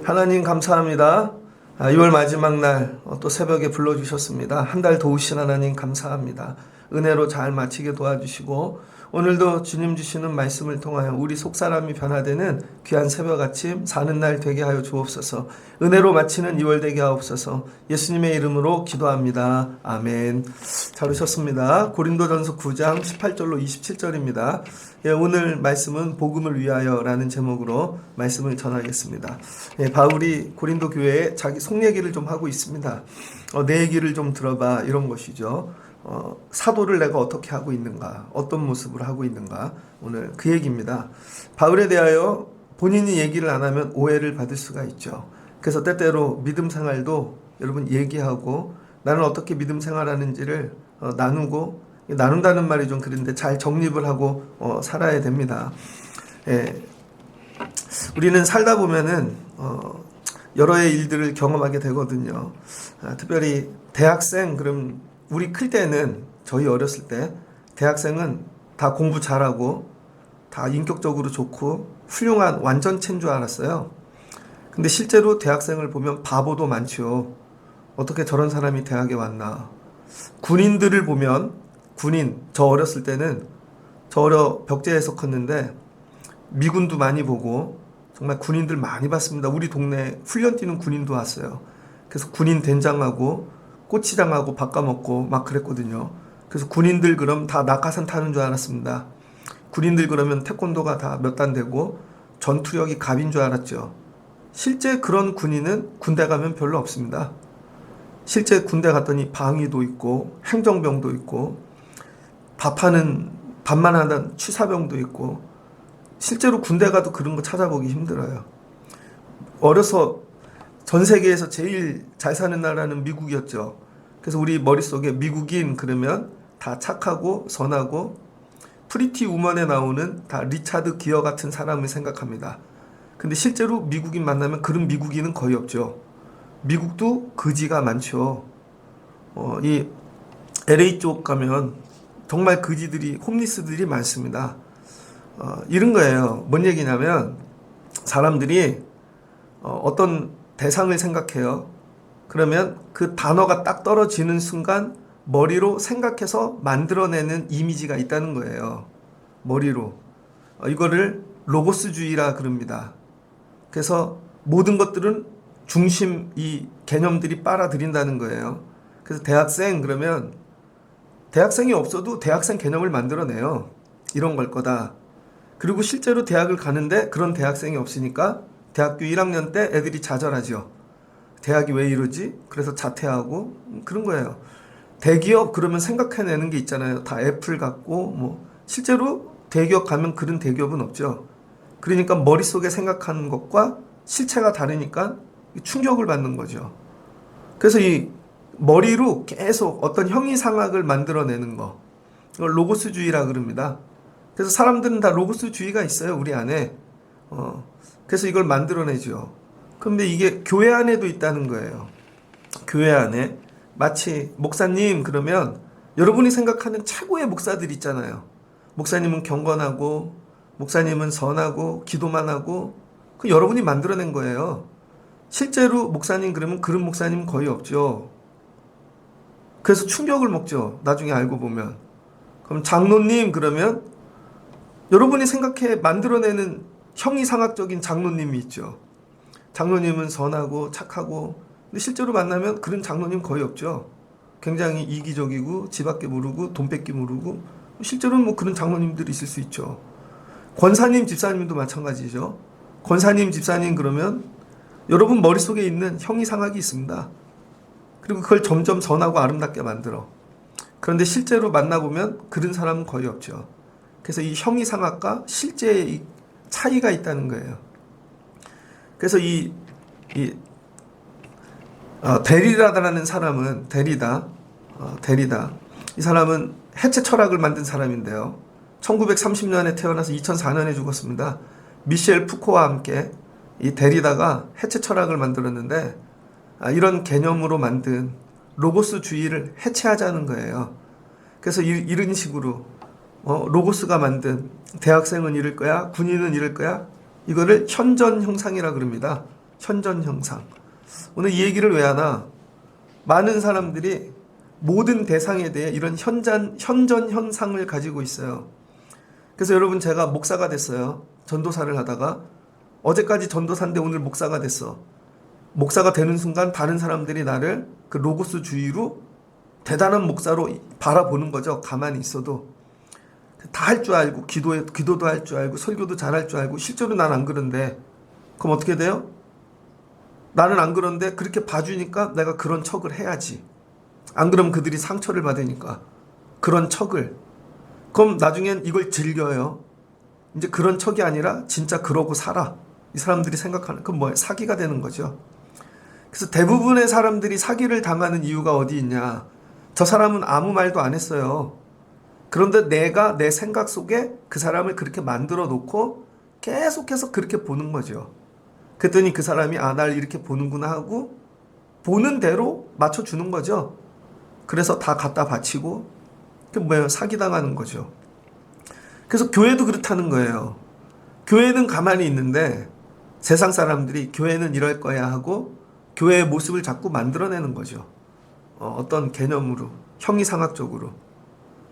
하나님 감사합니다. 6월 마지막 날 또 새벽에 불러주셨습니다. 한 달 도우신 하나님 감사합니다. 은혜로 잘 마치게 도와주시고 오늘도 주님 주시는 말씀을 통하여 우리 속사람이 변화되는 귀한 새벽 아침 사는 날 되게 하여 주옵소서. 은혜로 마치는 2월 되게 하옵소서. 예수님의 이름으로 기도합니다. 아멘. 잘 오셨습니다. 고린도전서 9장 18절로 27절입니다. 오늘 말씀은 복음을 위하여라는 제목으로 말씀을 전하겠습니다. 바울이 고린도 교회에 자기 속 얘기를 좀 하고 있습니다. 내 얘기를 좀 들어봐, 이런 것이죠. 사도를 내가 어떻게 하고 있는가, 어떤 모습을 하고 있는가, 오늘 그 얘기입니다. 바울에 대하여 본인이 얘기를 안 하면 오해를 받을 수가 있죠. 그래서 때때로 믿음 생활도 여러분 얘기하고 나는 어떻게 믿음 생활하는지를 나눈다는 말이 좀 그런데 잘 정립을 하고 살아야 됩니다. 우리는 살다 보면은 여러의 일들을 경험하게 되거든요. 특별히 대학생, 그럼 우리 클 때는, 저희 어렸을 때 대학생은 다 공부 잘하고 다 인격적으로 좋고 훌륭한 완전체인 줄 알았어요. 근데 실제로 대학생을 보면 바보도 많죠. 어떻게 저런 사람이 대학에 왔나. 군인들을 보면, 저 어렸을 때는 벽제에서 컸는데 미군도 많이 보고 정말 군인들 많이 봤습니다. 우리 동네에 훈련 뛰는 군인도 왔어요. 그래서 군인 된장하고 꼬치장하고 바꿔먹고 막 그랬거든요. 그래서 군인들 그럼 다 낙하산 타는 줄 알았습니다. 군인들 그러면 태권도가 다 몇 단 되고 전투력이 갑인 줄 알았죠. 실제 그런 군인은 군대 가면 별로 없습니다. 실제 군대 갔더니 방위도 있고 행정병도 있고 밥만 하던 취사병도 있고, 실제로 군대 가도 그런 거 찾아보기 힘들어요. 어려서 전 세계에서 제일 잘 사는 나라는 미국이었죠. 그래서 우리 머릿속에 미국인 그러면 다 착하고 선하고 프리티 우먼에 나오는 다 리차드 기어 같은 사람을 생각합니다. 근데 실제로 미국인 만나면 그런 미국인은 거의 없죠. 미국도 거지가 많죠. 이 LA 쪽 가면 정말 거지들이, 홈리스들이 많습니다. 이런 거예요. 뭔 얘기냐면 사람들이 어떤 대상을 생각해요. 그러면 그 단어가 딱 떨어지는 순간 머리로 생각해서 만들어내는 이미지가 있다는 거예요. 머리로. 이거를 로고스주의라 그럽니다. 그래서 모든 것들은 중심, 이 개념들이 빨아들인다는 거예요. 그래서 대학생 그러면 대학생이 없어도 대학생 개념을 만들어내요. 이런 걸 거다. 그리고 실제로 대학을 가는데 그런 대학생이 없으니까 대학교 1학년 때 애들이 좌절하죠. 대학이 왜 이러지? 그래서 자퇴하고 그런 거예요. 대기업 그러면 생각해내는 게 있잖아요. 다 애플 같고 실제로 대기업 가면 그런 대기업은 없죠. 그러니까 머릿속에 생각하는 것과 실체가 다르니까 충격을 받는 거죠. 그래서 이 머리로 계속 어떤 형이상학을 만들어내는 거, 이걸 로고스주의라 그럽니다. 그래서 사람들은 다 로고스주의가 있어요, 우리 안에. 그래서 이걸 만들어내죠. 그런데 이게 교회 안에도 있다는 거예요. 교회 안에 마치 목사님 그러면 여러분이 생각하는 최고의 목사들 있잖아요. 목사님은 경건하고 목사님은 선하고 기도만 하고, 그 여러분이 만들어낸 거예요. 실제로 목사님 그러면 그런 목사님 거의 없죠. 그래서 충격을 먹죠. 나중에 알고 보면. 그럼 장로님 그러면 여러분이 생각해 만들어내는 형이상학적인 장로님이 있죠. 장로님은 선하고 착하고, 근데 실제로 만나면 그런 장로님 거의 없죠. 굉장히 이기적이고 지 밖에 모르고 돈 뺏기 모르고, 실제로는 그런 장로님들이 있을 수 있죠. 권사님 집사님도 마찬가지죠. 권사님 집사님 그러면 여러분 머릿속에 있는 형이상학이 있습니다. 그리고 그걸 점점 선하고 아름답게 만들어. 그런데 실제로 만나보면 그런 사람은 거의 없죠. 그래서 이 형이상학과 실제의 차이가 있다는 거예요. 그래서 데리다라는 사람은 데리다. 이 사람은 해체 철학을 만든 사람인데요. 1930년에 태어나서 2004년에 죽었습니다. 미셸 푸코와 함께 이 데리다가 해체 철학을 만들었는데, 이런 개념으로 만든 로고스주의를 해체하자는 거예요. 그래서 이런 식으로 로고스가 만든 대학생은 이럴 거야, 군인은 이럴 거야, 이거를 현전 형상이라 그럽니다. 현전 형상. 오늘 이 얘기를 왜 하나? 많은 사람들이 모든 대상에 대해 이런 현전 현상을 가지고 있어요. 그래서 여러분, 제가 목사가 됐어요. 전도사를 하다가. 어제까지 전도사인데 오늘 목사가 됐어. 목사가 되는 순간 다른 사람들이 나를 그 로고스주의로 대단한 목사로 바라보는 거죠. 가만히 있어도. 다 할 줄 알고, 기도도 할 줄 알고, 설교도 잘할 줄 알고. 실제로 난 안 그런데. 그럼 어떻게 돼요? 나는 안 그런데 그렇게 봐주니까 내가 그런 척을 해야지. 안 그러면 그들이 상처를 받으니까. 그런 척을. 그럼 나중엔 이걸 즐겨요. 이제 그런 척이 아니라 진짜 그러고 살아. 이 사람들이 생각하는, 그건 뭐예요? 사기가 되는 거죠. 그래서 대부분의 사람들이 사기를 당하는 이유가 어디 있냐? 저 사람은 아무 말도 안 했어요. 그런데 내가 내 생각 속에 그 사람을 그렇게 만들어 놓고 계속해서 그렇게 보는 거죠. 그랬더니 그 사람이 날 이렇게 보는구나 하고 보는 대로 맞춰주는 거죠. 그래서 다 갖다 바치고, 그 뭐예요? 사기당하는 거죠. 그래서 교회도 그렇다는 거예요. 교회는 가만히 있는데 세상 사람들이 교회는 이럴 거야 하고 교회의 모습을 자꾸 만들어내는 거죠. 어떤 개념으로, 형이상학적으로.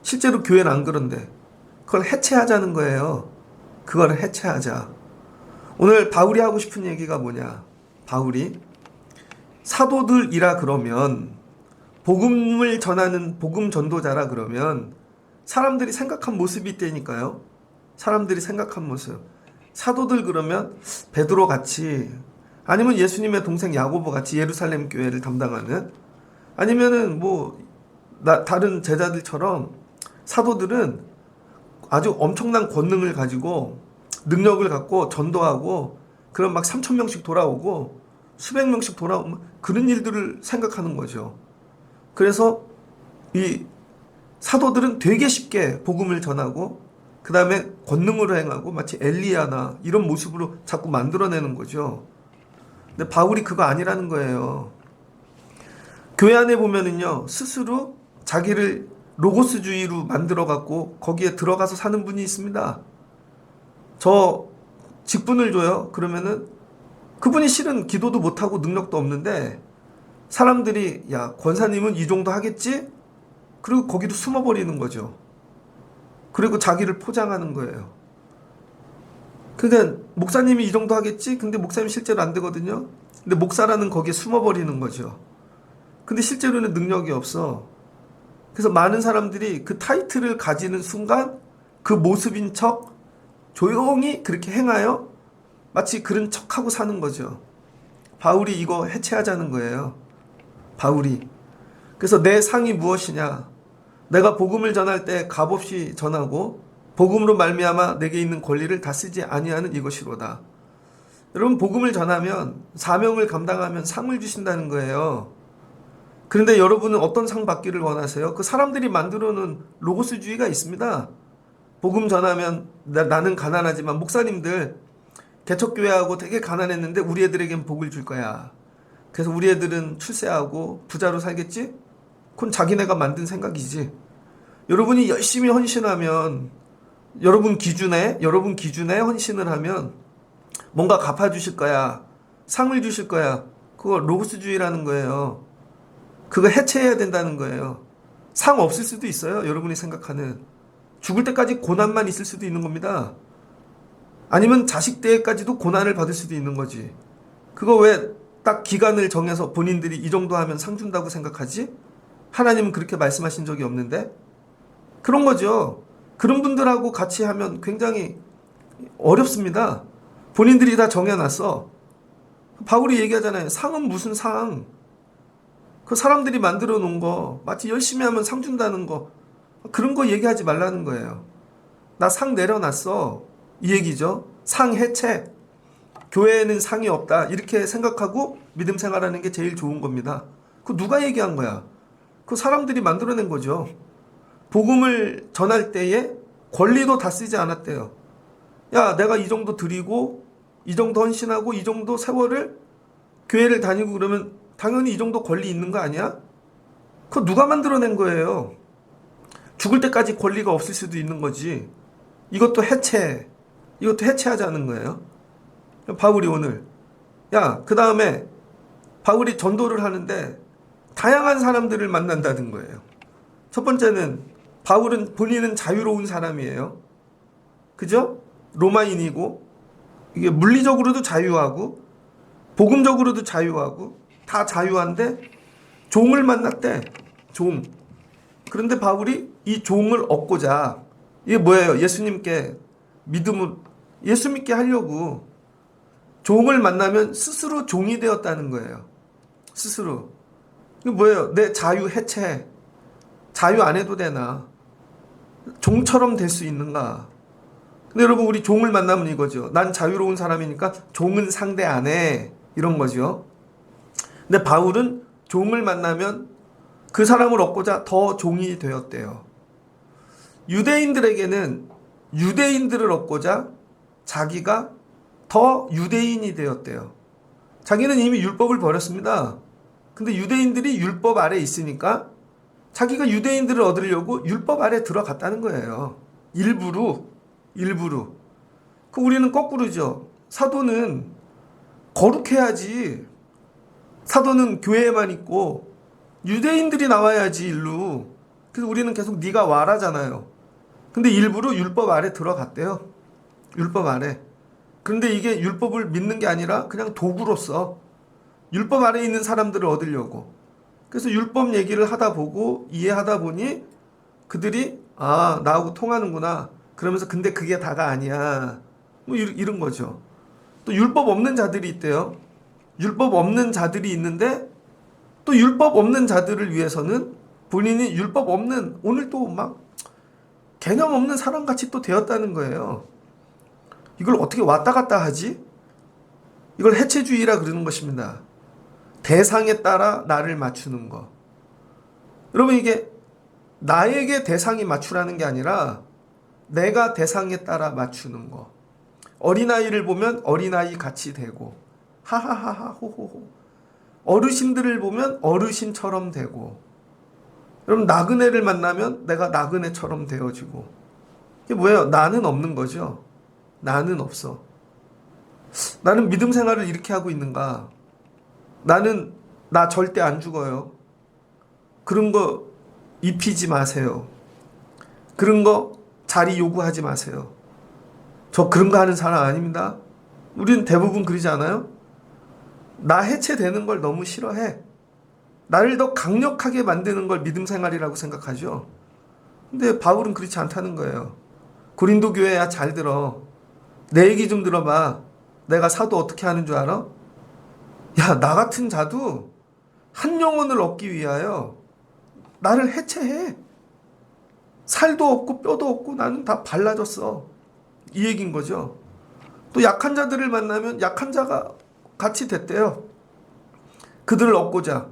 실제로 교회는 안 그런데 그걸 해체하자는 거예요. 그걸 해체하자. 오늘 바울이 하고 싶은 얘기가 뭐냐? 바울이 사도들이라 그러면, 복음을 전하는 복음 전도자라 그러면 사람들이 생각한 모습이 있다니까요. 사람들이 생각한 모습. 사도들 그러면 베드로 같이, 아니면 예수님의 동생 야고보 같이 예루살렘 교회를 담당하는, 아니면은 다른 제자들처럼 사도들은 아주 엄청난 권능을 가지고 능력을 갖고 전도하고, 그런 막 3,000명씩 돌아오고 수백 명씩 돌아오고 그런 일들을 생각하는 거죠. 그래서 이 사도들은 되게 쉽게 복음을 전하고 그 다음에 권능으로 행하고 마치 엘리야나 이런 모습으로 자꾸 만들어내는 거죠. 근데 바울이 그거 아니라는 거예요. 교회 안에 보면은요, 스스로 자기를 로고스주의로 만들어갖고 거기에 들어가서 사는 분이 있습니다. 저 직분을 줘요. 그러면은 그분이 실은 기도도 못하고 능력도 없는데 사람들이, 야, 권사님은 이 정도 하겠지? 그리고 거기도 숨어버리는 거죠. 그리고 자기를 포장하는 거예요. 그러니까 목사님이 이 정도 하겠지? 근데 목사님 실제로 안 되거든요. 근데 목사라는 거기에 숨어버리는 거죠. 근데 실제로는 능력이 없어. 그래서 많은 사람들이 그 타이틀을 가지는 순간 그 모습인 척 조용히 그렇게 행하여 마치 그런 척하고 사는 거죠. 바울이 이거 해체하자는 거예요. 바울이. 그래서 내 상이 무엇이냐? 내가 복음을 전할 때 값없이 전하고 복음으로 말미암아 내게 있는 권리를 다 쓰지 아니하는 이것이로다. 여러분, 복음을 전하면, 사명을 감당하면 상을 주신다는 거예요. 그런데 여러분은 어떤 상 받기를 원하세요? 그 사람들이 만들어 놓은 로고스주의가 있습니다. 복음 전하면 나는 가난하지만 목사님들 개척교회하고 되게 가난했는데 우리 애들에겐 복을 줄 거야. 그래서 우리 애들은 출세하고 부자로 살겠지? 그건 자기네가 만든 생각이지. 여러분이 열심히 헌신하면, 여러분 기준에 헌신을 하면 뭔가 갚아주실 거야. 상을 주실 거야. 그거 로고스주의라는 거예요. 그거 해체해야 된다는 거예요. 상 없을 수도 있어요. 여러분이 생각하는. 죽을 때까지 고난만 있을 수도 있는 겁니다. 아니면 자식 때까지도 고난을 받을 수도 있는 거지. 그거 왜 딱 기간을 정해서 본인들이 이 정도 하면 상 준다고 생각하지? 하나님은 그렇게 말씀하신 적이 없는데? 그런 거죠. 그런 분들하고 같이 하면 굉장히 어렵습니다. 본인들이 다 정해놨어. 바울이 얘기하잖아요. 상은 무슨 상? 그 사람들이 만들어 놓은 거, 마치 열심히 하면 상 준다는 거, 그런 거 얘기하지 말라는 거예요. 나 상 내려놨어. 이 얘기죠. 상 해체. 교회에는 상이 없다. 이렇게 생각하고 믿음 생활하는 게 제일 좋은 겁니다. 그거 누가 얘기한 거야? 그 사람들이 만들어낸 거죠. 복음을 전할 때에 권리도 다 쓰지 않았대요. 야, 내가 이 정도 드리고 이 정도 헌신하고 이 정도 세월을 교회를 다니고 그러면 당연히 이 정도 권리 있는 거 아니야? 그거 누가 만들어낸 거예요? 죽을 때까지 권리가 없을 수도 있는 거지. 이것도 해체하자는 거예요. 바울이 오늘 그 다음에 바울이 전도를 하는데 다양한 사람들을 만난다는 거예요. 첫 번째는 바울은 본인은 자유로운 사람이에요. 그죠? 로마인이고 이게 물리적으로도 자유하고 복음적으로도 자유하고 다 자유한데 종을 만났대. 종. 그런데 바울이 이 종을 얻고자, 이게 뭐예요? 예수님께 예수 믿게 하려고 종을 만나면 스스로 종이 되었다는 거예요. 스스로. 이게 뭐예요? 내 자유 해체. 자유 안 해도 되나? 종처럼 될 수 있는가? 근데 여러분, 우리 종을 만나면 이거죠. 난 자유로운 사람이니까 종은 상대 안 해. 이런 거죠. 근데 바울은 종을 만나면 그 사람을 얻고자 더 종이 되었대요. 유대인들에게는 유대인들을 얻고자 자기가 더 유대인이 되었대요. 자기는 이미 율법을 버렸습니다. 근데 유대인들이 율법 아래 있으니까 자기가 유대인들을 얻으려고 율법 아래 들어갔다는 거예요. 일부러. 우리는 거꾸로죠. 사도는 거룩해야지. 사도는 교회에만 있고 유대인들이 나와야지 일로. 그래서 우리는 계속 네가 와라잖아요. 근데 일부러 율법 아래 들어갔대요. 율법 아래. 그런데 이게 율법을 믿는 게 아니라 그냥 도구로서 율법 아래 있는 사람들을 얻으려고. 그래서 율법 얘기를 하다 보고 이해하다 보니 그들이 나하고 통하는구나. 그러면서 근데 그게 다가 아니야. 뭐 이런 거죠. 또 율법 없는 자들이 있대요. 율법 없는 자들이 있는데 또 율법 없는 자들을 위해서는 본인이 율법 없는, 오늘 또 막 개념 없는 사람같이 또 되었다는 거예요. 이걸 어떻게 왔다 갔다 하지? 이걸 해체주의라 그러는 것입니다. 대상에 따라 나를 맞추는 거. 여러분, 이게 나에게 대상이 맞추라는 게 아니라 내가 대상에 따라 맞추는 거. 어린아이를 보면 어린아이 같이 되고 하하하하 호호호. 어르신들을 보면 어르신처럼 되고, 여러분 나그네를 만나면 내가 나그네처럼 되어지고. 이게 뭐예요? 나는 없는 거죠. 나는 없어. 나는 믿음 생활을 이렇게 하고 있는가? 나 절대 안 죽어요. 그런 거 입히지 마세요. 그런 거 자리 요구하지 마세요. 저 그런 거 하는 사람 아닙니다. 우리는 대부분 그러지 않아요? 나 해체되는 걸 너무 싫어해. 나를 더 강력하게 만드는 걸 믿음 생활이라고 생각하죠. 근데 바울은 그렇지 않다는 거예요. 고린도 교회야, 잘 들어. 내 얘기 좀 들어봐. 내가 사도 어떻게 하는 줄 알아? 나 같은 자도 한 영혼을 얻기 위하여 나를 해체해. 살도 없고 뼈도 없고 나는 다 발라졌어. 이 얘기인 거죠. 또 약한 자들을 만나면 약한 자가 같이 됐대요. 그들을 얻고자.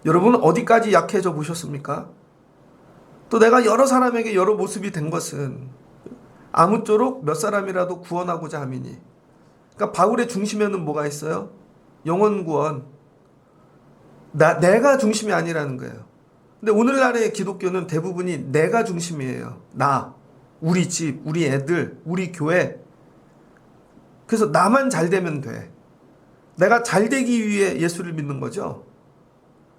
여러분 어디까지 약해져 보셨습니까? 또 내가 여러 사람에게 여러 모습이 된 것은 아무쪼록 몇 사람이라도 구원하고자 함이니. 그러니까 바울의 중심에는 뭐가 있어요? 영혼 구원. 내가 중심이 아니라는 거예요. 근데 오늘날의 기독교는 대부분이 내가 중심이에요. 우리 집, 우리 애들, 우리 교회. 그래서 나만 잘 되면 돼. 내가 잘 되기 위해 예수를 믿는 거죠.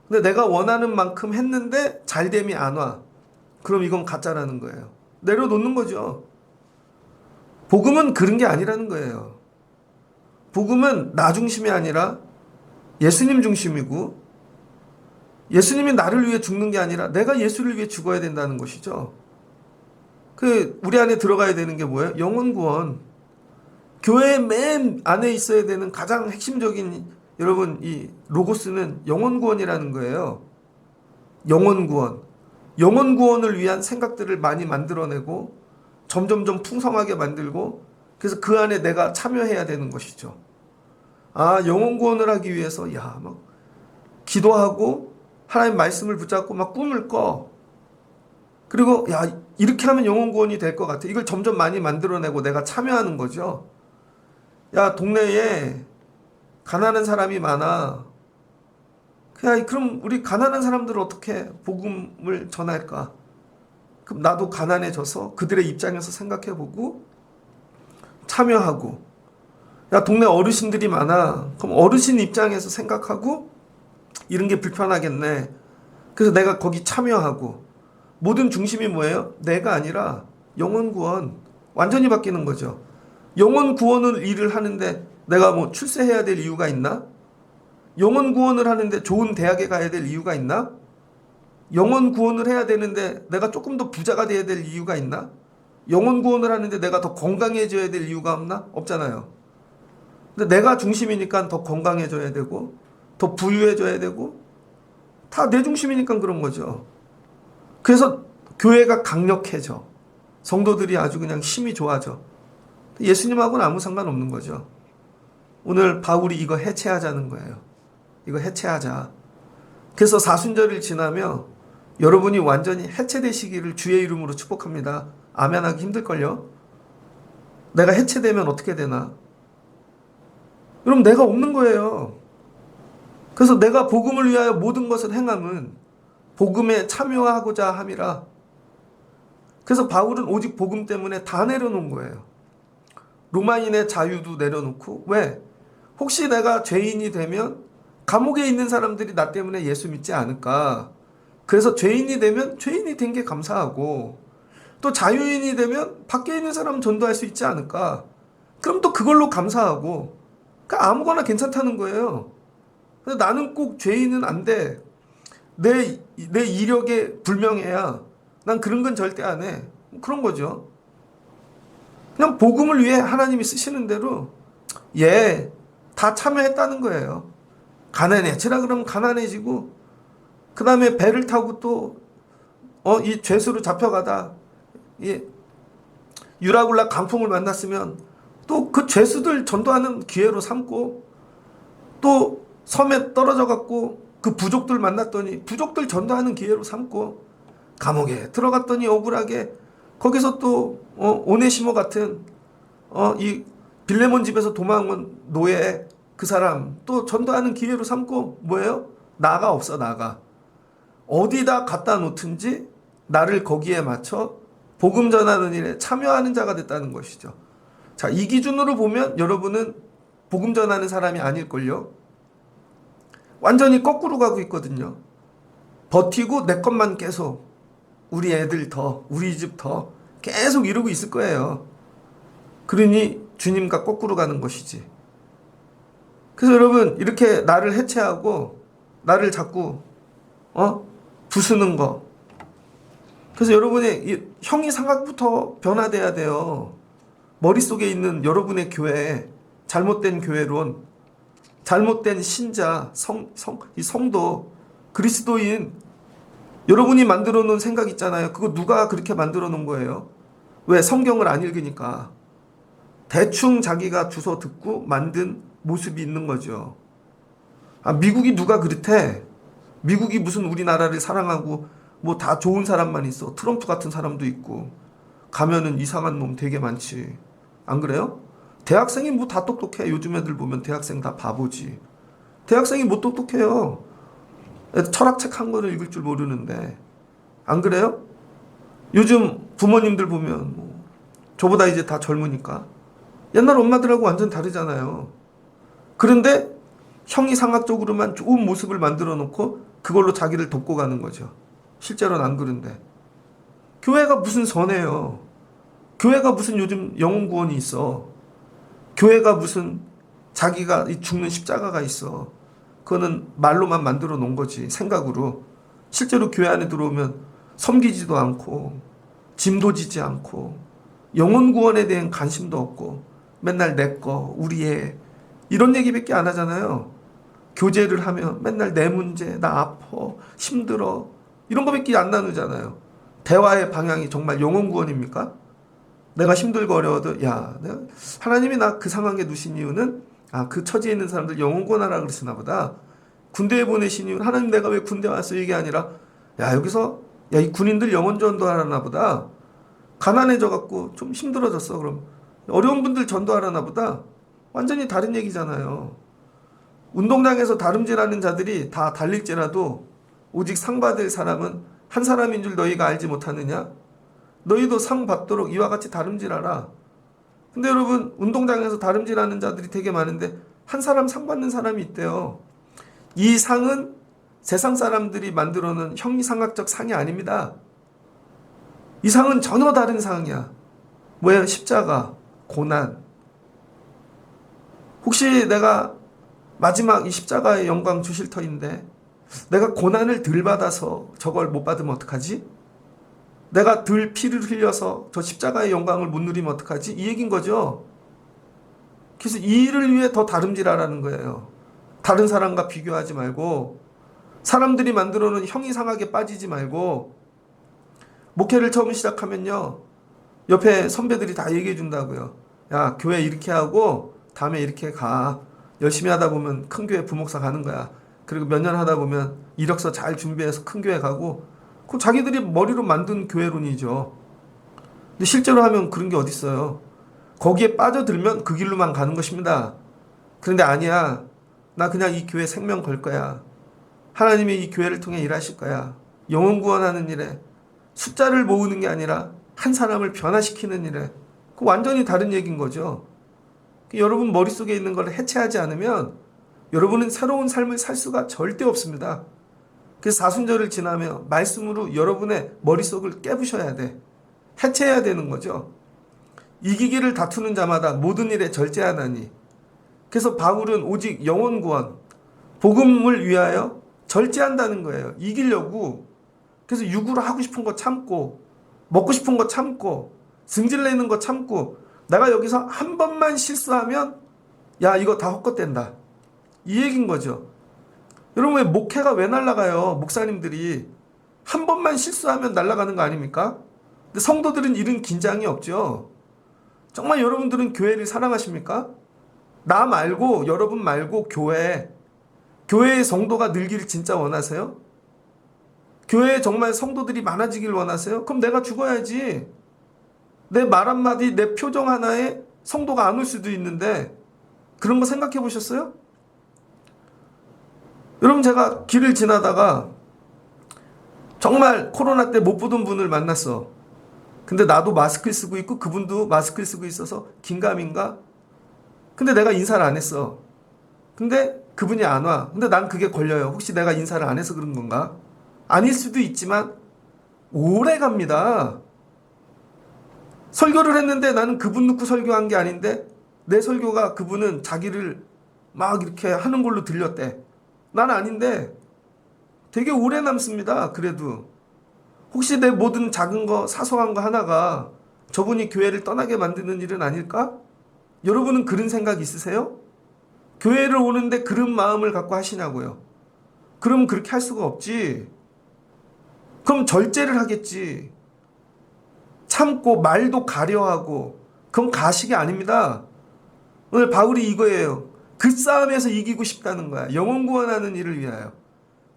근데 내가 원하는 만큼 했는데 잘됨이 안 와. 그럼 이건 가짜라는 거예요. 내려놓는 거죠. 복음은 그런 게 아니라는 거예요. 복음은 나 중심이 아니라 예수님 중심이고, 예수님이 나를 위해 죽는 게 아니라 내가 예수를 위해 죽어야 된다는 것이죠. 우리 안에 들어가야 되는 게 뭐예요? 영혼 구원. 교회 맨 안에 있어야 되는 가장 핵심적인, 여러분, 이 로고스는 영혼 구원이라는 거예요. 영혼 구원. 영혼 구원을 위한 생각들을 많이 만들어내고 점점점 풍성하게 만들고, 그래서 그 안에 내가 참여해야 되는 것이죠. 영혼 구원을 하기 위해서 막 기도하고 하나님 말씀을 붙잡고 막 꿈을 꿔. 그리고 이렇게 하면 영혼 구원이 될 것 같아. 이걸 점점 많이 만들어내고 내가 참여하는 거죠. 동네에 가난한 사람이 많아. 야, 그럼 우리 가난한 사람들은 어떻게 복음을 전할까? 그럼 나도 가난해져서 그들의 입장에서 생각해보고 참여하고, 야, 동네 어르신들이 많아. 그럼 어르신 입장에서 생각하고 이런 게 불편하겠네. 그래서 내가 거기 참여하고, 모든 중심이 뭐예요? 내가 아니라 영혼 구원. 완전히 바뀌는 거죠. 영혼 구원을 일을 하는데 내가 뭐 출세해야 될 이유가 있나? 영혼 구원을 하는데 좋은 대학에 가야 될 이유가 있나? 영혼 구원을 해야 되는데 내가 조금 더 부자가 돼야 될 이유가 있나? 영혼 구원을 하는데 내가 더 건강해져야 될 이유가 없나? 없잖아요. 근데 내가 중심이니까 더 건강해져야 되고, 더 부유해져야 되고, 다 내 중심이니까 그런 거죠. 그래서 교회가 강력해져. 성도들이 아주 그냥 힘이 좋아져. 예수님하고는 아무 상관없는 거죠. 오늘 바울이 이거 해체하자는 거예요. 이거 해체하자. 그래서 사순절을 지나며 여러분이 완전히 해체되시기를 주의 이름으로 축복합니다. 아멘하기 힘들걸요? 내가 해체되면 어떻게 되나? 그럼 내가 없는 거예요. 그래서 내가 복음을 위하여 모든 것을 행함은 복음에 참여하고자 함이라. 그래서 바울은 오직 복음 때문에 다 내려놓은 거예요. 로마인의 자유도 내려놓고. 왜? 혹시 내가 죄인이 되면 감옥에 있는 사람들이 나 때문에 예수 믿지 않을까? 그래서 죄인이 되면 죄인이 된 게 감사하고, 또 자유인이 되면 밖에 있는 사람 전도할 수 있지 않을까? 그럼 또 그걸로 감사하고, 그러니까 아무거나 괜찮다는 거예요. 그래서 나는 꼭 죄인은 안 돼. 내 이력에 불명해야 난 그런 건 절대 안 해. 그런 거죠. 그냥 복음을 위해 하나님이 쓰시는 대로 다 참여했다는 거예요. 가난해지라 그러면 가난해지고, 그 다음에 배를 타고 또 이 죄수로 잡혀가다 유라굴라 강풍을 만났으면 또 그 죄수들 전도하는 기회로 삼고, 또 섬에 떨어져 갖고 그 부족들 만났더니 부족들 전도하는 기회로 삼고, 감옥에 들어갔더니 억울하게 거기서 또 오네시모 같은 이 빌레몬 집에서 도망온 노예 그 사람 또 전도하는 기회로 삼고, 뭐예요? 나가 없어. 나가 어디다 갖다 놓든지 나를 거기에 맞춰 복음 전하는 일에 참여하는 자가 됐다는 것이죠. 자, 이 기준으로 보면 여러분은 복음 전하는 사람이 아닐걸요. 완전히 거꾸로 가고 있거든요. 버티고 내 것만 계속, 우리 애들 더, 우리 집 더 계속 이러고 있을 거예요. 그러니 주님과 거꾸로 가는 것이지. 그래서 여러분, 이렇게 나를 해체하고 나를 자꾸 부수는 거. 그래서 여러분의 형이상학부터 변화돼야 돼요. 머릿속에 있는 여러분의 교회, 잘못된 교회론, 잘못된 신자, 이 성도, 그리스도인, 여러분이 만들어 놓은 생각 있잖아요. 그거 누가 그렇게 만들어 놓은 거예요? 왜? 성경을 안 읽으니까. 대충 자기가 주워 듣고 만든 모습이 있는 거죠. 미국이 누가 그렇대? 미국이 무슨 우리나라를 사랑하고 뭐 다 좋은 사람만 있어. 트럼프 같은 사람도 있고, 가면은 이상한 놈 되게 많지. 안 그래요? 대학생이 뭐 다 똑똑해. 요즘 애들 보면 대학생 다 바보지. 대학생이 뭐 똑똑해요. 철학책 한 권을 읽을 줄 모르는데. 안 그래요? 요즘 부모님들 보면 뭐 저보다 이제 다 젊으니까 옛날 엄마들하고 완전 다르잖아요. 그런데 형이상학적으로만 좋은 모습을 만들어 놓고 그걸로 자기를 돕고 가는 거죠. 실제로는 안 그런데. 교회가 무슨 선해요. 교회가 무슨 요즘 영혼 구원이 있어. 교회가 무슨 자기가 죽는 십자가가 있어. 그거는 말로만 만들어 놓은 거지. 생각으로. 실제로 교회 안에 들어오면 섬기지도 않고 짐도 지지 않고 영혼 구원에 대한 관심도 없고 맨날 내 거, 우리 애 이런 얘기밖에 안 하잖아요. 교제를 하면 맨날 내 문제, 나 아파, 힘들어 이런 거밖에 안 나누잖아요. 대화의 방향이 정말 영혼 구원입니까? 내가 힘들고 어려워도 하나님이 나 그 상황에 두신 이유는 그 처지에 있는 사람들 영혼 구원하라 그러시나 보다. 군대에 보내신 이유는 하나님 내가 왜 군대 왔어 이게 아니라 여기서 이 군인들 영혼 전도하라나 보다. 가난해져 갖고 좀 힘들어졌어. 그럼 어려운 분들 전도하라나 보다. 완전히 다른 얘기잖아요. 운동장에서 다름질하는 자들이 다 달릴지라도 오직 상 받을 사람은 한 사람인 줄 너희가 알지 못하느냐? 너희도 상 받도록 이와 같이 다름질하라. 근데 여러분, 운동장에서 다름질하는 자들이 되게 많은데 한 사람 상 받는 사람이 있대요. 이 상은 세상 사람들이 만들어 놓은 형이상학적 상이 아닙니다. 이 상은 전혀 다른 상이야. 뭐예요? 십자가, 고난. 혹시 내가 마지막 이 십자가의 영광 주실 터인데 내가 고난을 덜 받아서 저걸 못 받으면 어떡하지? 내가 덜 피를 흘려서 저 십자가의 영광을 못 누리면 어떡하지? 이 얘기인 거죠. 그래서 이 일을 위해 더 다름질하라는 거예요. 다른 사람과 비교하지 말고, 사람들이 만들어 놓은 형이상하게 빠지지 말고, 목회를 처음 시작하면요, 옆에 선배들이 다 얘기해 준다고요. 야, 교회 이렇게 하고 다음에 이렇게 가. 열심히 하다 보면 큰 교회 부목사 가는 거야. 그리고 몇 년 하다 보면 이력서 잘 준비해서 큰 교회 가고, 그럼 자기들이 머리로 만든 교회론이죠. 근데 실제로 하면 그런 게 어딨어요. 거기에 빠져들면 그 길로만 가는 것입니다. 그런데 아니야. 나 그냥 이 교회 생명 걸 거야. 하나님이 이 교회를 통해 일하실 거야. 영혼 구원하는 일에 숫자를 모으는 게 아니라 한 사람을 변화시키는 일에, 그 완전히 다른 얘기인 거죠. 여러분 머릿속에 있는 걸 해체하지 않으면 여러분은 새로운 삶을 살 수가 절대 없습니다. 그래서 사순절을 지나며 말씀으로 여러분의 머릿속을 깨부셔야 돼. 해체해야 되는 거죠. 이기기를 다투는 자마다 모든 일에 절제하나니. 그래서 바울은 오직 영혼 구원, 복음을 위하여 절제한다는 거예요. 이기려고. 그래서 육으로 하고 싶은 거 참고, 먹고 싶은 거 참고, 승질내는 거 참고, 내가 여기서 한 번만 실수하면 야, 이거 다 헛것된다. 이 얘기인 거죠. 여러분, 왜 목회가 왜 날아가요? 목사님들이 한 번만 실수하면 날아가는 거 아닙니까? 근데 성도들은 이런 긴장이 없죠. 정말 여러분들은 교회를 사랑하십니까? 나 말고, 여러분 말고 교회의 성도가 늘기를 진짜 원하세요? 교회에 정말 성도들이 많아지길 원하세요? 그럼 내가 죽어야지. 내 말 한마디, 내 표정 하나에 성도가 안 올 수도 있는데, 그런 거 생각해 보셨어요? 여러분, 제가 길을 지나다가 정말 코로나 때 못 보던 분을 만났어. 근데 나도 마스크를 쓰고 있고 그분도 마스크를 쓰고 있어서 긴가민가? 근데 내가 인사를 안 했어. 근데 그분이 안 와. 근데 난 그게 걸려요. 혹시 내가 인사를 안 해서 그런 건가? 아닐 수도 있지만 오래 갑니다. 설교를 했는데 나는 그분 놓고 설교한 게 아닌데 내 설교가 그분은 자기를 막 이렇게 하는 걸로 들렸대. 난 아닌데 되게 오래 남습니다. 그래도 혹시 내 모든 작은 거, 사소한 거 하나가 저분이 교회를 떠나게 만드는 일은 아닐까? 여러분은 그런 생각 있으세요? 교회를 오는데 그런 마음을 갖고 하시냐고요. 그럼 그렇게 할 수가 없지. 그럼 절제를 하겠지. 참고 말도 가려하고. 그건 가식이 아닙니다. 오늘 바울이 이거예요. 그 싸움에서 이기고 싶다는 거야. 영혼 구원하는 일을 위하여.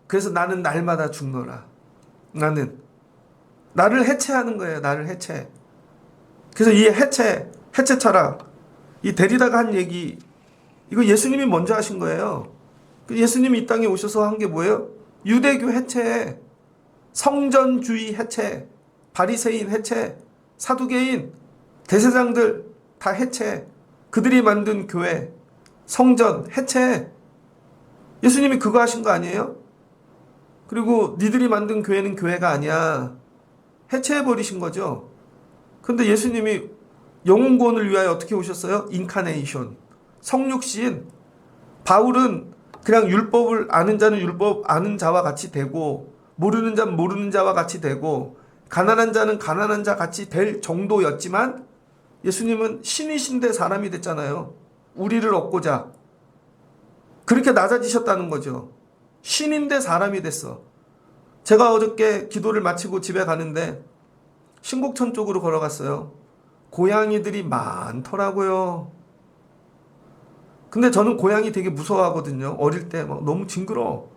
그래서 나는 날마다 죽노라. 나를 해체하는 거예요. 나를 해체. 그래서 이 해체 철학, 이 데리다가 한 얘기, 이거 예수님이 먼저 하신 거예요. 예수님이 이 땅에 오셔서 한 게 뭐예요? 유대교 해체, 성전주의 해체, 바리새인 해체, 사두개인, 대제사장들 다 해체, 그들이 만든 교회, 성전 해체. 예수님이 그거 하신 거 아니에요? 그리고 니들이 만든 교회는 교회가 아니야. 해체해버리신 거죠. 근데 예수님이 영혼구원을 위하여 어떻게 오셨어요? 인카네이션, 성육신. 바울은 그냥 율법을 아는 자는 율법 아는 자와 같이 되고, 모르는 자는 모르는 자와 같이 되고, 가난한 자는 가난한 자 같이 될 정도였지만 예수님은 신이신데 사람이 됐잖아요. 우리를 얻고자 그렇게 낮아지셨다는 거죠. 신인데 사람이 됐어. 제가 어저께 기도를 마치고 집에 가는데 신곡천 쪽으로 걸어갔어요. 고양이들이 많더라고요. 근데 저는 고양이 되게 무서워하거든요. 어릴 때 막 너무 징그러워.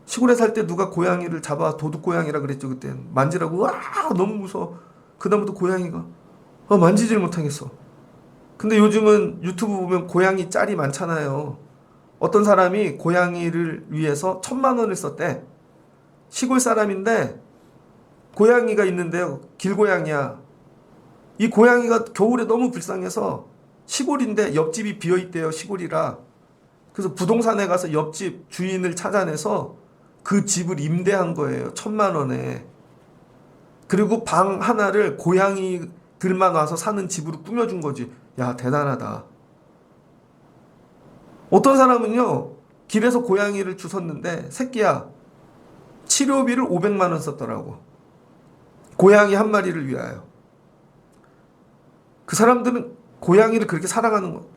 시골에 살 때 누가 고양이를 잡아 도둑고양이라 그랬죠. 그땐 만지라고 와 너무 무서워. 그다음부터 고양이가 만지질 못하겠어. 근데 요즘은 유튜브 보면 고양이 짤이 많잖아요. 어떤 사람이 고양이를 위해서 1,000만 원을 썼대. 시골 사람인데 고양이가 있는데요. 길고양이야. 이 고양이가 겨울에 너무 불쌍해서 시골인데 옆집이 비어있대요. 시골이라. 그래서 부동산에 가서 옆집 주인을 찾아내서 그 집을 임대한 거예요. 1,000만 원에. 그리고 방 하나를 고양이들만 와서 사는 집으로 꾸며준 거지. 야, 대단하다. 어떤 사람은요, 길에서 고양이를 주웠는데, 새끼야, 치료비를 500만 원 썼더라고. 고양이 한 마리를 위하여. 그 사람들은 고양이를 그렇게 사랑하는 거.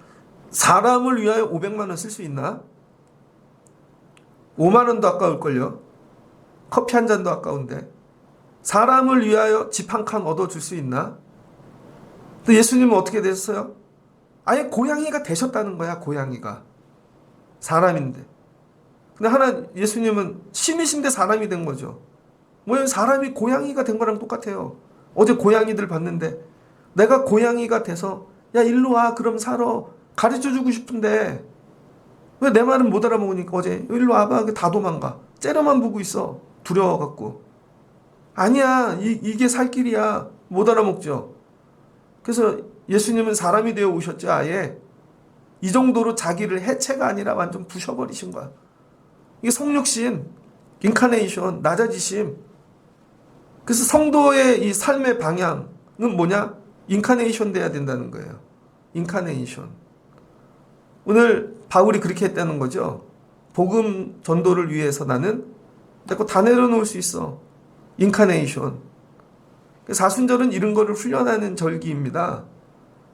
사람을 위하여 500만 원 쓸 수 있나? 5만 원도 아까울걸요. 커피 한 잔도 아까운데. 사람을 위하여 집 한 칸 얻어줄 수 있나? 또 예수님은 어떻게 되셨어요? 아예 고양이가 되셨다는 거야. 고양이가. 사람인데. 근데 예수님은 신이신데 사람이 된 거죠. 뭐 사람이 고양이가 된 거랑 똑같아요. 어제 고양이들 봤는데 내가 고양이가 돼서 야 일로 와 그럼 살아 가르쳐주고 싶은데 왜 내 말은 못 알아먹으니까 어제 일로 와봐 다 도망가. 째려만 보고 있어. 두려워갖고. 아니야 이게 살 길이야. 못 알아먹죠. 그래서 예수님은 사람이 되어 오셨죠. 아예 이 정도로 자기를 해체가 아니라 완전 부셔버리신 거야. 이게 성육신, 인카네이션, 낮아지심. 그래서 성도의 이 삶의 방향은 뭐냐? 인카네이션 돼야 된다는 거예요. 인카네이션. 오늘 바울이 그렇게 했다는 거죠. 복음 전도를 위해서 나는 내 거 다 내려놓을 수 있어. 인카네이션. 사순절은 이런 거를 훈련하는 절기입니다.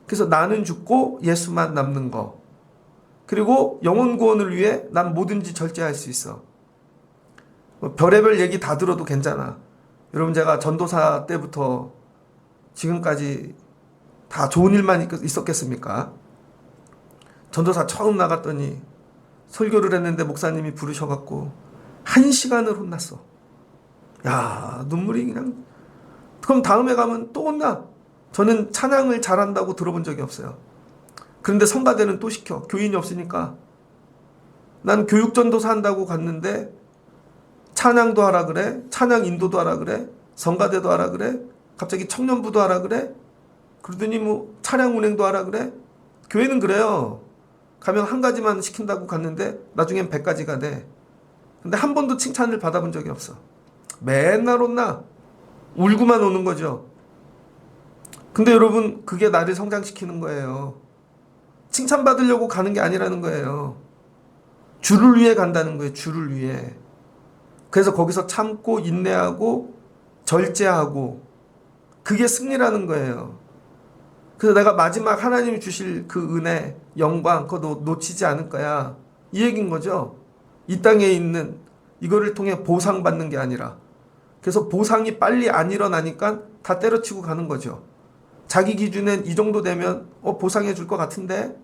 그래서 나는 죽고 예수만 남는 거. 그리고 영혼 구원을 위해 난 뭐든지 절제할 수 있어. 별의별 얘기 다 들어도 괜찮아. 여러분 제가 전도사 때부터 지금까지 다 좋은 일만 있었겠습니까? 전도사 처음 나갔더니 설교를 했는데 목사님이 부르셔갖고 1시간을 혼났어. 야, 눈물이 그냥. 그럼 다음에 가면 또 혼나. 저는 찬양을 잘한다고 들어본 적이 없어요. 그런데 성가대는 또 시켜. 교인이 없으니까. 난 교육전도사 한다고 갔는데 찬양도 하라 그래. 찬양 인도도 하라 그래. 성가대도 하라 그래. 갑자기 청년부도 하라 그래. 그러더니 뭐 차량 운행도 하라 그래. 교회는 그래요. 가면 한 가지만 시킨다고 갔는데 나중엔 100가지가 돼. 근데 한 번도 칭찬을 받아본 적이 없어. 맨날 혼나. 울고만 오는 거죠. 근데 여러분 그게 나를 성장시키는 거예요. 칭찬받으려고 가는 게 아니라는 거예요. 주를 위해 간다는 거예요. 주를 위해. 그래서 거기서 참고 인내하고 절제하고 그게 승리라는 거예요. 그래서 내가 마지막 하나님이 주실 그 은혜, 영광 그거 놓치지 않을 거야. 이 얘기인 거죠. 이 땅에 있는 이거를 통해 보상받는 게 아니라. 그래서 보상이 빨리 안 일어나니까 다 때려치고 가는 거죠. 자기 기준엔 이 정도 되면 보상해 줄 것 같은데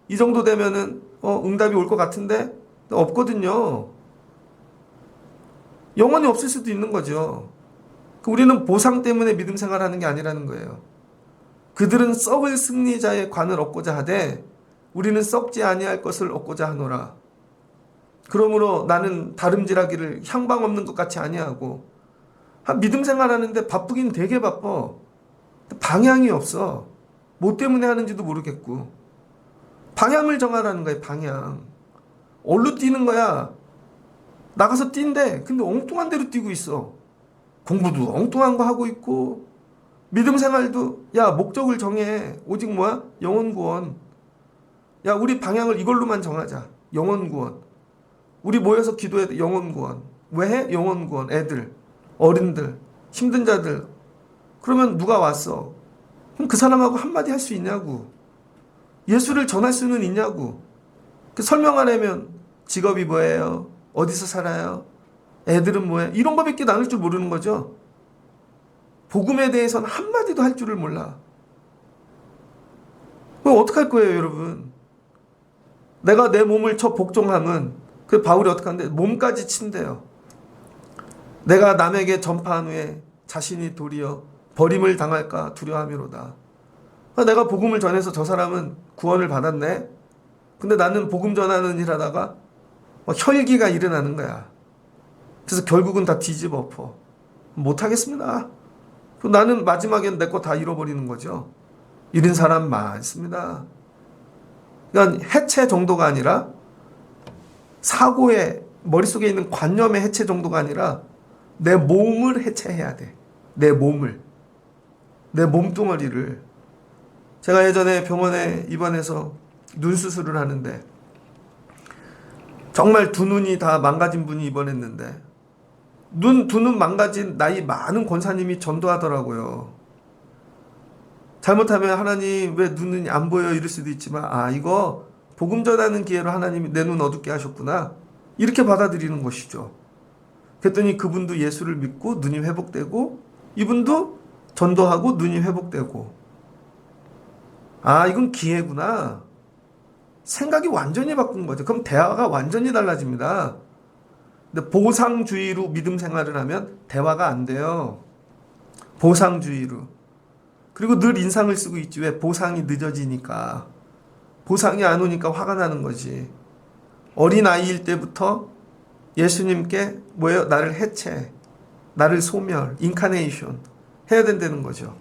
이 정도 되면은 응답이 올 것 같은데 없거든요. 영원히 없을 수도 있는 거죠. 우리는 보상 때문에 믿음 생활하는 게 아니라는 거예요. 그들은 썩을 승리자의 관을 얻고자 하되 우리는 썩지 아니할 것을 얻고자 하노라. 그러므로 나는 다름질하기를 향방 없는 것 같이 아니하고 믿음 생활하는데 바쁘긴 되게 바빠. 방향이 없어. 뭐 때문에 하는지도 모르겠고. 방향을 정하라는 거예요. 방향. 어디로 뛰는 거야? 나가서 뛴대. 근데 엉뚱한 데로 뛰고 있어. 공부도 엉뚱한 거 하고 있고 믿음 생활도 목적을 정해. 오직 뭐야? 영혼 구원. 우리 방향을 이걸로만 정하자. 영혼 구원. 우리 모여서 기도해야 돼. 영혼 구원. 왜 해? 영혼 구원. 애들, 어른들, 힘든 자들. 그러면 누가 왔어? 그럼 그 사람하고 한마디 할 수 있냐고. 예수를 전할 수는 있냐고. 설명하려면 직업이 뭐예요? 어디서 살아요? 애들은 뭐예요? 이런 거밖에 나눌 줄 모르는 거죠. 복음에 대해서는 한마디도 할 줄을 몰라. 그럼 어떡할 거예요, 여러분? 내가 내 몸을 쳐 복종함은 그 바울이 어떻게 하는데 몸까지 친대요. 내가 남에게 전파한 후에 자신이 도리어 버림을 당할까 두려워함이로다. 내가 복음을 전해서 저 사람은 구원을 받았네. 근데 나는 복음 전하는 일 하다가 막 혈기가 일어나는 거야. 그래서 결국은 다 뒤집어 엎어. 못하겠습니다. 나는 마지막엔 내 거 다 잃어버리는 거죠. 이런 사람 많습니다. 그러니까 해체 정도가 아니라 사고의 머릿속에 있는 관념의 해체 정도가 아니라 내 몸을 해체해야 돼. 내 몸을. 내 몸뚱어리를. 제가 예전에 병원에 입원해서 눈 수술을 하는데 정말 두 눈이 다 망가진 분이 입원했는데 두 눈 망가진 나이 많은 권사님이 전도하더라고요. 잘못하면 하나님 왜 눈이 안 보여 이럴 수도 있지만 이거 복음 전하는 기회로 하나님이 내 눈 어둡게 하셨구나 이렇게 받아들이는 것이죠. 그랬더니 그분도 예수를 믿고 눈이 회복되고 이분도 전도하고 눈이 회복되고 이건 기회구나. 생각이 완전히 바꾼 거죠. 그럼 대화가 완전히 달라집니다. 근데 보상주의로 믿음 생활을 하면 대화가 안 돼요. 보상주의로. 그리고 늘 인상을 쓰고 있지. 왜? 보상이 늦어지니까. 보상이 안 오니까 화가 나는 거지. 어린아이일 때부터 예수님께 뭐예요? 나를 해체, 나를 소멸, 인카네이션 해야 된다는 거죠.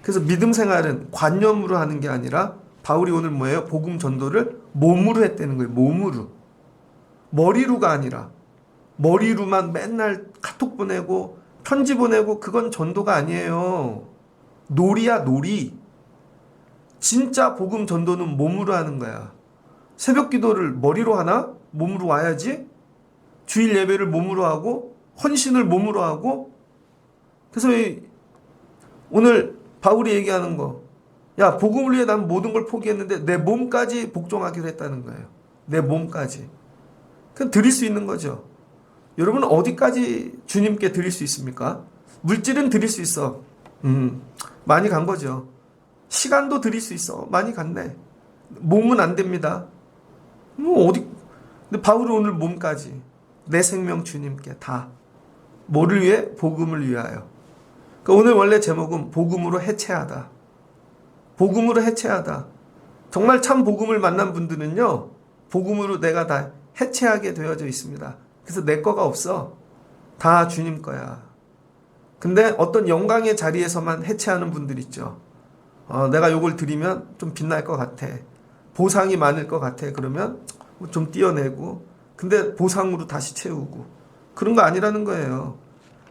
그래서 믿음 생활은 관념으로 하는 게 아니라 바울이 오늘 뭐예요? 복음 전도를 몸으로 했다는 거예요. 몸으로. 머리로가 아니라 머리로만 맨날 카톡 보내고 편지 보내고 그건 전도가 아니에요. 놀이야 놀이. 진짜 복음 전도는 몸으로 하는 거야. 새벽 기도를 머리로 하나? 몸으로 와야지. 주일 예배를 몸으로 하고 헌신을 몸으로 하고. 그래서 오늘 바울이 얘기하는 거, 야 복음을 위해 난 모든 걸 포기했는데 내 몸까지 복종하기로 했다는 거예요. 내 몸까지. 그럼 드릴 수 있는 거죠. 여러분 어디까지 주님께 드릴 수 있습니까? 물질은 드릴 수 있어. 많이 간 거죠. 시간도 드릴 수 있어. 많이 갔네. 몸은 안 됩니다. 근데 바울은 오늘 몸까지 내 생명 주님께 다. 뭐를 위해? 복음을 위하여. 그러니까 오늘 원래 제목은 복음으로 해체하다. 복음으로 해체하다. 정말 참 복음을 만난 분들은요, 복음으로 내가 다 해체하게 되어져 있습니다. 그래서 내 거가 없어. 다 주님 거야. 근데 어떤 영광의 자리에서만 해체하는 분들 있죠. 내가 요걸 드리면 좀 빛날 것 같아. 보상이 많을 것 같아. 그러면 좀 띄어내고, 근데 보상으로 다시 채우고. 그런 거 아니라는 거예요.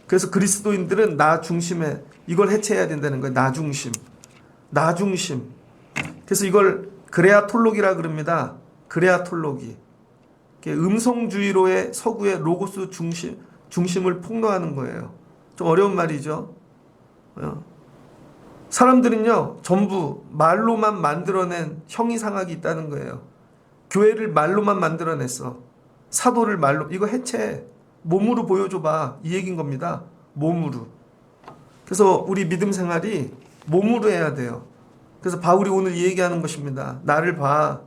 그래서 그리스도인들은 나 중심에 이걸 해체해야 된다는 거예요. 나 중심. 나 중심. 그래서 이걸 그레아톨로기라 그럽니다. 그레아톨로기. 음성주의로의 서구의 로고스 중심을 폭로하는 거예요. 좀 어려운 말이죠. 사람들은요, 전부 말로만 만들어낸 형이상학이 있다는 거예요. 교회를 말로만 만들어냈어. 사도를 말로. 이거 해체. 몸으로 보여줘봐. 이 얘기인 겁니다. 몸으로. 그래서 우리 믿음 생활이 몸으로 해야 돼요. 그래서 바울이 오늘 이 얘기하는 것입니다. 나를 봐.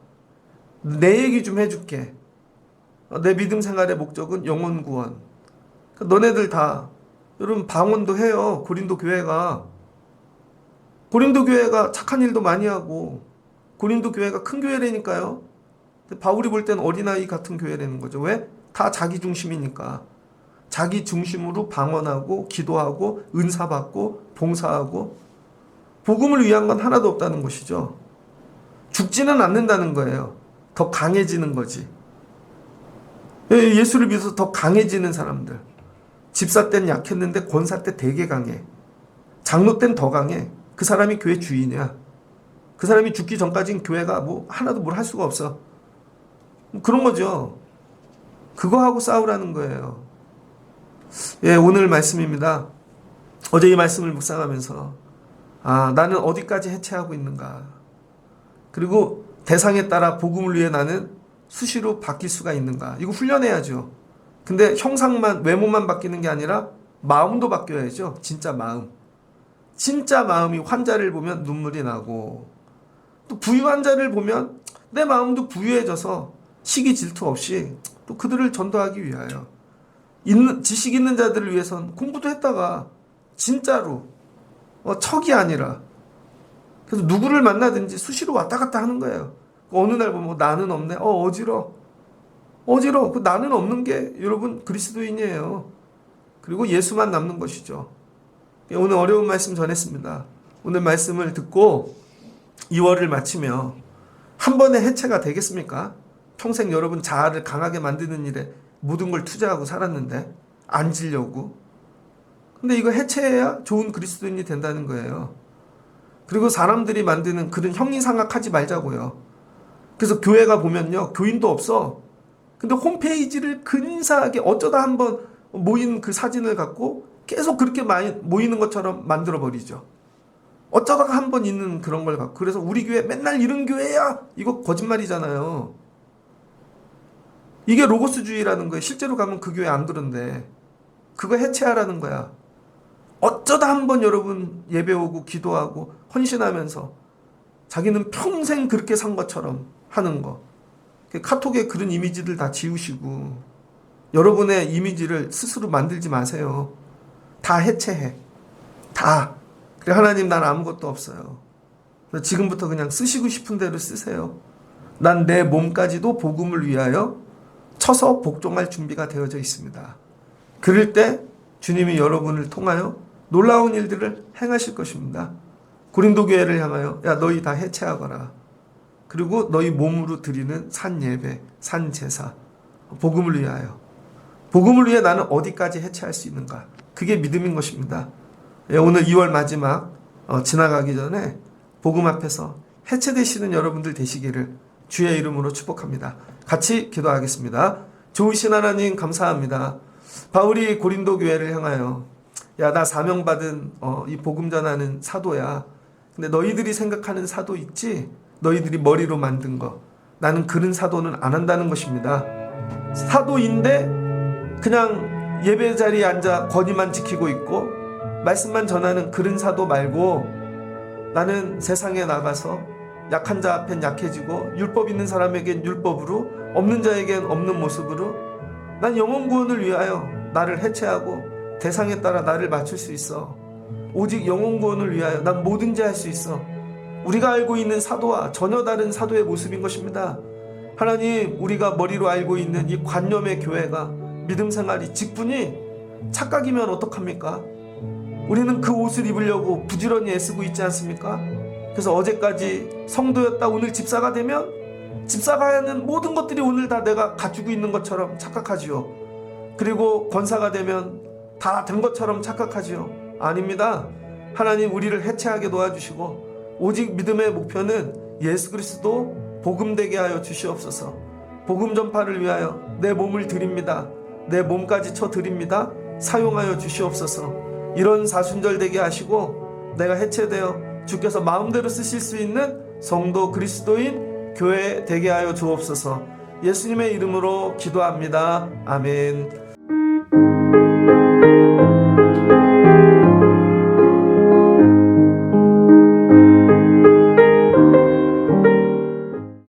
내 얘기 좀 해줄게. 내 믿음 생활의 목적은 영혼 구원. 너네들 다 여러분 방언도 해요. 고린도 교회가 착한 일도 많이 하고 고린도 교회가 큰 교회라니까요. 바울이 볼 땐 어린아이 같은 교회라는 거죠. 왜? 다 자기 중심이니까. 자기 중심으로 방언하고 기도하고 은사받고 봉사하고 복음을 위한 건 하나도 없다는 것이죠. 죽지는 않는다는 거예요. 더 강해지는 거지. 예수를 믿어서 더 강해지는 사람들. 집사 때는 약했는데 권사 때 되게 강해. 장로 때는 더 강해. 그 사람이 교회 주인이야. 그 사람이 죽기 전까지는 교회가 하나도 뭘 할 수가 없어. 그런 거죠. 그거 하고 싸우라는 거예요. 오늘 말씀입니다. 어제 이 말씀을 묵상하면서 나는 어디까지 해체하고 있는가. 그리고 대상에 따라 복음을 위해 나는 수시로 바뀔 수가 있는가. 이거 훈련해야죠. 근데 형상만, 외모만 바뀌는 게 아니라 마음도 바뀌어야죠. 진짜 마음. 진짜 마음이 환자를 보면 눈물이 나고 또 부유 환자를 보면 내 마음도 부유해져서 시기 질투 없이 또 그들을 전도하기 위하여 지식 있는 자들을 위해선 공부도 했다가 진짜로 척이 아니라 그래서 누구를 만나든지 수시로 왔다 갔다 하는 거예요. 어느 날 보면 나는 없네. 어지러. 그 나는 없는 게 여러분 그리스도인이에요. 그리고 예수만 남는 것이죠. 오늘 어려운 말씀 전했습니다. 오늘 말씀을 듣고 2월을 마치며 한 번의 해체가 되겠습니까? 평생 여러분 자아를 강하게 만드는 일에 모든 걸 투자하고 살았는데 안 지려고. 근데 이거 해체해야 좋은 그리스도인이 된다는 거예요. 그리고 사람들이 만드는 그런 형이상학하지 말자고요. 그래서 교회가 보면요, 교인도 없어. 근데 홈페이지를 근사하게 어쩌다 한번 모인 그 사진을 갖고 계속 그렇게 많이 모이는 것처럼 만들어 버리죠. 어쩌다가 한번 있는 그런 걸 갖고. 그래서 우리 교회 맨날 이런 교회야, 이거 거짓말이잖아요. 이게 로고스주의라는 거예요. 실제로 가면 그 교회 안 그런데 그거 해체하라는 거야. 어쩌다 한번 여러분 예배 오고 기도하고 헌신하면서 자기는 평생 그렇게 산 것처럼 하는 거. 카톡에 그런 이미지들 다 지우시고 여러분의 이미지를 스스로 만들지 마세요. 다 해체해. 다. 그래, 하나님 난 아무것도 없어요. 지금부터 그냥 쓰시고 싶은 대로 쓰세요. 난 내 몸까지도 복음을 위하여 쳐서 복종할 준비가 되어져 있습니다. 그럴 때 주님이 여러분을 통하여 놀라운 일들을 행하실 것입니다. 고린도 교회를 향하여 야 너희 다 해체하거라. 그리고 너희 몸으로 드리는 산 예배, 산 제사, 복음을 위하여. 복음을 위해 나는 어디까지 해체할 수 있는가? 그게 믿음인 것입니다. 오늘 2월 마지막 지나가기 전에 복음 앞에서 해체되시는 여러분들 되시기를 주의 이름으로 축복합니다. 같이 기도하겠습니다. 좋으신 하나님 감사합니다. 바울이 고린도 교회를 향하여 야 나 사명받은 이 복음 전하는 사도야. 근데 너희들이 생각하는 사도 있지? 너희들이 머리로 만든 거. 나는 그런 사도는 안 한다는 것입니다. 사도인데 그냥 예배 자리에 앉아 권위만 지키고 있고 말씀만 전하는 그런 사도 말고 나는 세상에 나가서 약한 자 앞엔 약해지고 율법 있는 사람에겐 율법으로 없는 자에겐 없는 모습으로 난 영혼 구원을 위하여 나를 해체하고 대상에 따라 나를 맞출 수 있어. 오직 영혼 구원을 위하여 난 뭐든지 할 수 있어. 우리가 알고 있는 사도와 전혀 다른 사도의 모습인 것입니다. 하나님, 우리가 머리로 알고 있는 이 관념의 교회가 믿음 생활이 직분이 착각이면 어떡합니까? 우리는 그 옷을 입으려고 부지런히 애쓰고 있지 않습니까? 그래서 어제까지 성도였다 오늘 집사가 되면 집사가 하는 모든 것들이 오늘 다 내가 가지고 있는 것처럼 착각하지요. 그리고 권사가 되면 다 된 것처럼 착각하지요. 아닙니다. 하나님 우리를 해체하게 도와주시고 오직 믿음의 목표는 예수 그리스도 복음되게 하여 주시옵소서. 복음 전파를 위하여 내 몸을 드립니다. 내 몸까지 쳐 드립니다. 사용하여 주시옵소서. 이런 사순절되게 하시고 내가 해체되어 주께서 마음대로 쓰실 수 있는 성도 그리스도인 교회 되게 하여 주옵소서. 예수님의 이름으로 기도합니다. 아멘.